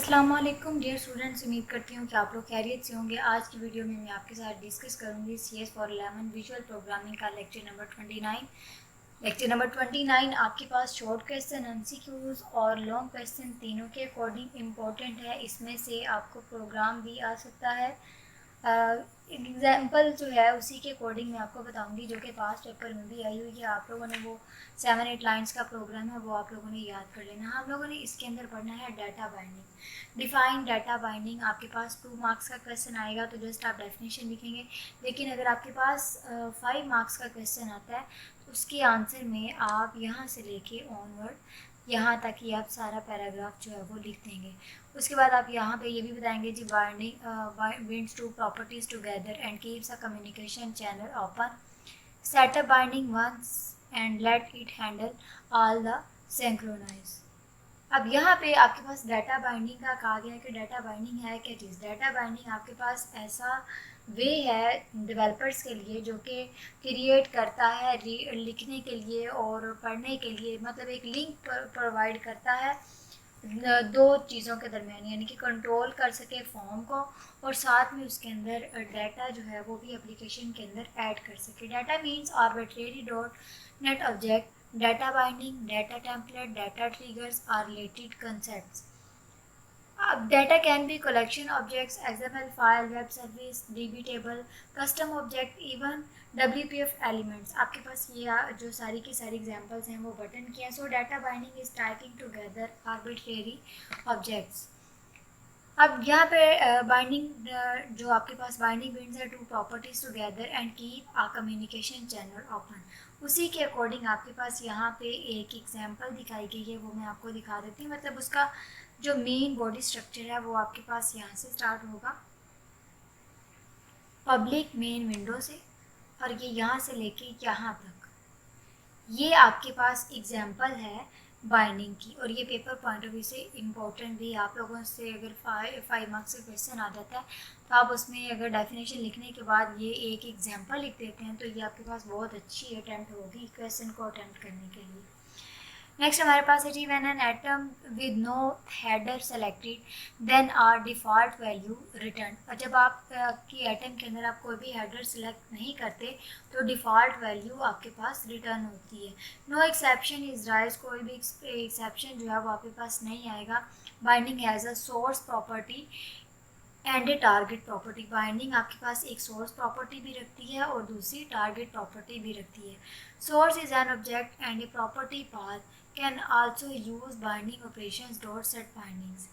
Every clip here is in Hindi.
अस्सलाम वालेकुम डियर स्टूडेंट्स, उम्मीद करती हूँ कि आप लोग खैरियत से होंगे। आज की वीडियो में मैं आपके साथ डिस्कस करूँगी CS फॉर 11 विजुअल प्रोग्रामिंग का लेक्चर नंबर 29। लेक्चर नंबर 29 आपके पास शॉर्ट क्वेश्चन, एमसीक्यूज और लॉन्ग क्वेश्चन तीनों के अकॉर्डिंग इम्पोर्टेंट है। इसमें से आपको प्रोग्राम भी आ सकता है। एग्जाम्पल जो है उसी के अकॉर्डिंग मैं आपको बताऊंगी, जो कि पास्ट पेपर में भी आई हुई है। आप लोगों ने वो 7-8 लाइंस का प्रोग्राम है, वो आप लोगों ने याद कर लेना। हम लोगों ने इसके अंदर पढ़ना है data binding. Define data binding. आपके पास 2 मार्क्स का क्वेश्चन आएगा तो जस्ट आप डेफिनेशन लिखेंगे। लेकिन अगर आपके पास 5 मार्क्स का क्वेश्चन आता है तो उसके आंसर में आप यहाँ से लेके ऑनवर्ड यहाँ तक ही आप सारा पैराग्राफ जो है वो लिख देंगे। उसके बाद आप यहाँ पे ये भी बताएंगे जी binding binds to properties together and keeps a communication channel open, set up binding once and let it handle all the synchronize. अब यहाँ पे आपके पास डाटा बाइंडिंग का कहा गया है कि डाटा बाइंडिंग है क्या चीज़। डाटा बाइंडिंग आपके पास ऐसा वे है डेवलपर्स के लिए जो कि क्रिएट करता है लिखने के लिए और पढ़ने के लिए, मतलब एक लिंक प्रोवाइड करता है दो चीज़ों के दरमियान, यानी कि कंट्रोल कर सके फॉर्म को और साथ में उसके अंदर डाटा जो है वो भी एप्लीकेशन के अंदर ऐड कर सके। Data means arbitrary dot net object, data binding, data template, data triggers are related concepts. Data can be collection objects, XML file, web service, DB table, custom object, even WPF elements. आपके पास ये जो सारी की सारी एग्जांपल्स हैं वो बटन की हैं। So data binding is typing together arbitrary objects. अब यहाँ पे बाइंडिंग जो आपके पास बाइंडिंग बिंड्स है to properties together and keep a communication channel open. उसी के अकॉर्डिंग आपके पास यहाँ पे एक एग्जांपल दिखाई गई है, वो मैं आपको दिखा देती हूँ। मतलब उसका जो मेन बॉडी स्ट्रक्चर है वो आपके पास यहाँ से स्टार्ट होगा, पब्लिक मेन विंडो से, और ये यहाँ से लेके यहाँ तक। ये आपके पास एग्जाम्पल है बाइंडिंग की, और ये पेपर पॉइंट ऑफ व्यू से इम्पोर्टेंट भी। आप लोगों से अगर 5 मार्क्स का क्वेश्चन आ जाता है तो आप उसमें अगर डेफिनेशन लिखने के बाद ये एक एग्जाम्पल लिख देते हैं तो ये आपके पास बहुत अच्छी अटैम्प्ट होगी क्वेश्चन को अटैम्प्ट करने के लिए। नेक्स्ट हमारे पास है जी, when an atom with no header selected then are default value return. और जब आप की एटम के अंदर आप कोई भी हेडर सेलेक्ट नहीं करते तो डिफ़ॉल्ट वैल्यू आपके पास रिटर्न होती है। नो एक्सेप्शन इज राइज, कोई भी एक्सेप्शन जो है वो आपके पास नहीं आएगा। Binding has a source property and A target property. Binding आपके पास एक सोर्स प्रॉपर्टी भी रखती है और दूसरी टारगेट प्रॉपर्टी भी रखती है। Source is an object and a property path can also use binding operations dot set bindings.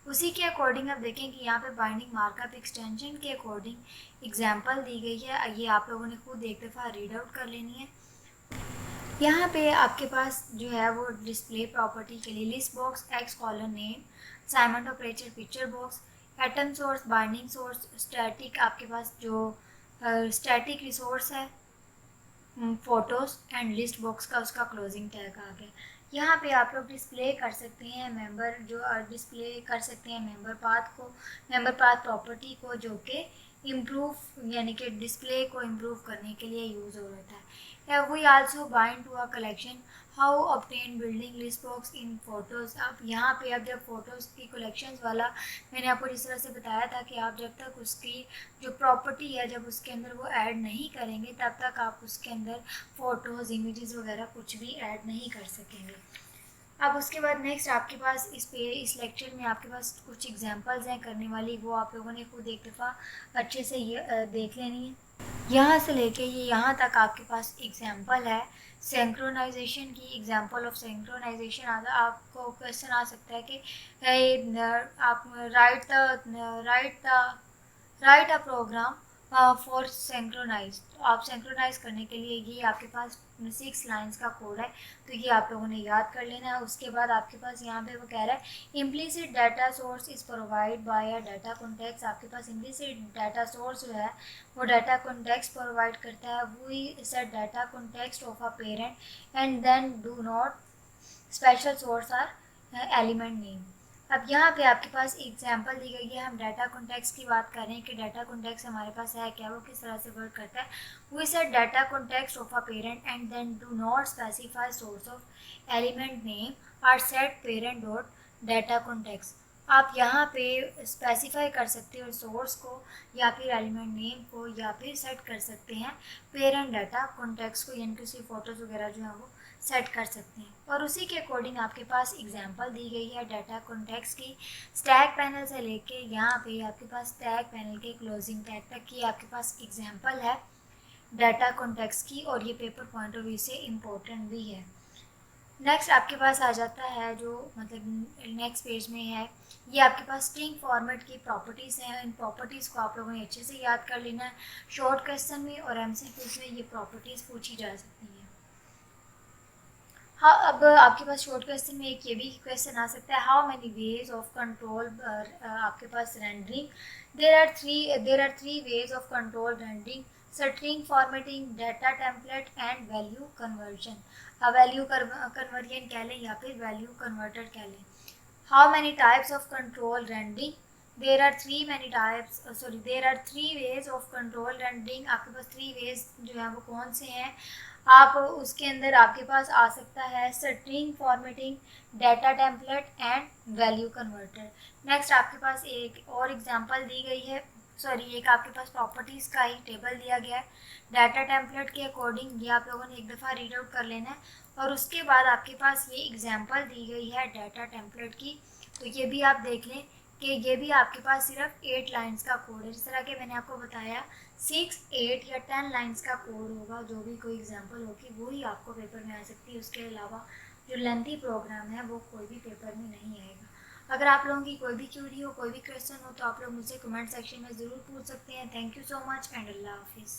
उसी के अकॉर्डिंग आप देखें कि यहाँ पे बाइंडिंग मार्कअप एक्सटेंशन के अकॉर्डिंग एग्जाम्पल दी गई है। ये आप लोगों ने खुद एक दफ़ा रीड आउट कर लेनी है। यहाँ पे आपके पास जो है वो डिस्प्ले प्रॉपर्टी के लिए list box, x column name, assignment operator, picture box, atom source, binding source, static आपके पास जो स्टैटिक रिसोर्स है, फोटोज एंड लिस्ट बॉक्स का उसका क्लोजिंग टैग आ गया। यहाँ पे आप लोग डिस्प्ले कर सकते हैं मेंबर, जो डिस्प्ले कर सकते हैं मेंबर पाथ को, मेंबर पाथ प्रॉपर्टी को, जो कि इम्प्रूव यानी कि डिस्प्ले को इम्प्रूव करने के लिए यूज़ हो रहा है। We also bind to a collection, how obtain building list box in photos. अब यहाँ पे अब जब फोटोज़ की कलेक्शंस वाला मैंने आपको जिस तरह से बताया था कि आप जब तक उसकी जो प्रॉपर्टी है जब उसके अंदर वो ऐड नहीं करेंगे तब तक आप उसके अंदर फ़ोटोज़, इमेजेस वगैरह कुछ भी ऐड नहीं कर सकेंगे। अब उसके बाद नेक्स्ट आपके पास इस लेक्चर में आपके पास कुछ एग्जांपल्स हैं करने वाली, वो आप लोगों ने खुद एक दफ़ा अच्छे से ये देख लेनी है। यहाँ से लेके ये यहाँ तक आपके पास एग्जाम्पल है सिंक्रोनाइजेशन की। एग्जाम्पल ऑफ सिंक्रोनाइजेशन आपको क्वेश्चन आ सकता है कि आप write a program for synchronize. तो आप सिंक्रोनाइज करने के लिए ये आपके पास 6 लाइंस का कोड है, तो ये आप लोगों ने याद कर लेना है। उसके बाद आपके पास यहाँ पे वो कह रहा है implicit data source is provide by a data context. आपके पास इम्प्लिसिट डाटा सोर्स जो है वो डाटा कॉन्टेक्स्ट प्रोवाइड करता है। We set data context of a parent and then do not special source or element name. अब यहाँ पे आपके पास एग्जाम्पल दी गई है। हम डाटा कॉन्टेक्स्ट की बात कर रहे हैं कि डाटा कॉन्टेक्स्ट हमारे पास है क्या, वो किस तरह से वर्क करता है। We set data context of a parent and then do not specify source of element name or set parent dot data context. आप यहाँ पे स्पेसिफाई कर सकते हो सोर्स को या फिर एलिमेंट नेम को, या फिर सेट कर सकते हैं पेरेंट डाटा कॉन्टेक्स्ट को, यानी कि उसकी फ़ोटोज़ वगैरह जो है वो सेट कर सकते हैं। और उसी के अकॉर्डिंग आपके पास एग्जांपल दी गई है डाटा कॉन्टेक्स्ट की। स्टैक पैनल से लेके यहाँ पे आपके पास स्टैक पैनल के क्लोजिंग टैग तक की आपके पास एग्जांपल है डाटा कॉन्टेक्स्ट की, और ये पेपर पॉइंट ऑफ व्यू से इम्पोर्टेंट भी है। नेक्स्ट आपके पास आ जाता है जो मतलब नेक्स्ट पेज में है, ये आपके पास स्ट्रिंग फॉर्मेट की प्रॉपर्टीज़ हैं। इन प्रॉपर्टीज़ को आप लोगों ने अच्छे से याद कर लेना है। शॉर्ट क्वेश्चन में और एमसीक्यूज में ये प्रॉपर्टीज़ पूछी जा सकती हैं। हाँ, अब आपके पास शॉर्ट क्वेश्चन में एक ये भी क्वेश्चन आ सकता है, how many ways of control आपके पास rendering. There are three ways of control rendering, string formatting, data template and value conversion. Value conversion कह लें या फिर वैल्यू कन्वर्टर कह लें। How many types of control rendering, there are three ways of control rendering. आपके पास थ्री वेज जो है वो कौन से हैं, आप उसके अंदर आपके पास आ सकता है string formatting, data template and value converter. Next आपके पास एक और एग्जांपल दी गई है, एक आपके पास प्रॉपर्टीज़ का ही टेबल दिया गया है डाटा टेम्पलेट के अकॉर्डिंग। ये आप लोगों ने एक दफ़ा रीड आउट कर लेना है, और उसके बाद आपके पास ये एग्जांपल दी गई है डाटा टेम्पलेट की, तो ये भी आप देख लें कि ये भी आपके पास सिर्फ 8 लाइंस का कोड है। जिस तरह के मैंने आपको बताया 6, 8 या 10 लाइंस का कोड होगा, जो भी कोई एग्जांपल होगी वही आपको पेपर में आ सकती है। उसके अलावा जो लेंथी प्रोग्राम है वो कोई भी पेपर में नहीं आएगा। अगर आप लोगों की कोई भी क्यूरी हो, कोई भी क्वेश्चन हो, तो आप लोग मुझसे कमेंट सेक्शन में ज़रूर पूछ सकते हैं। Thank you so much and अल्लाह हाफिज़।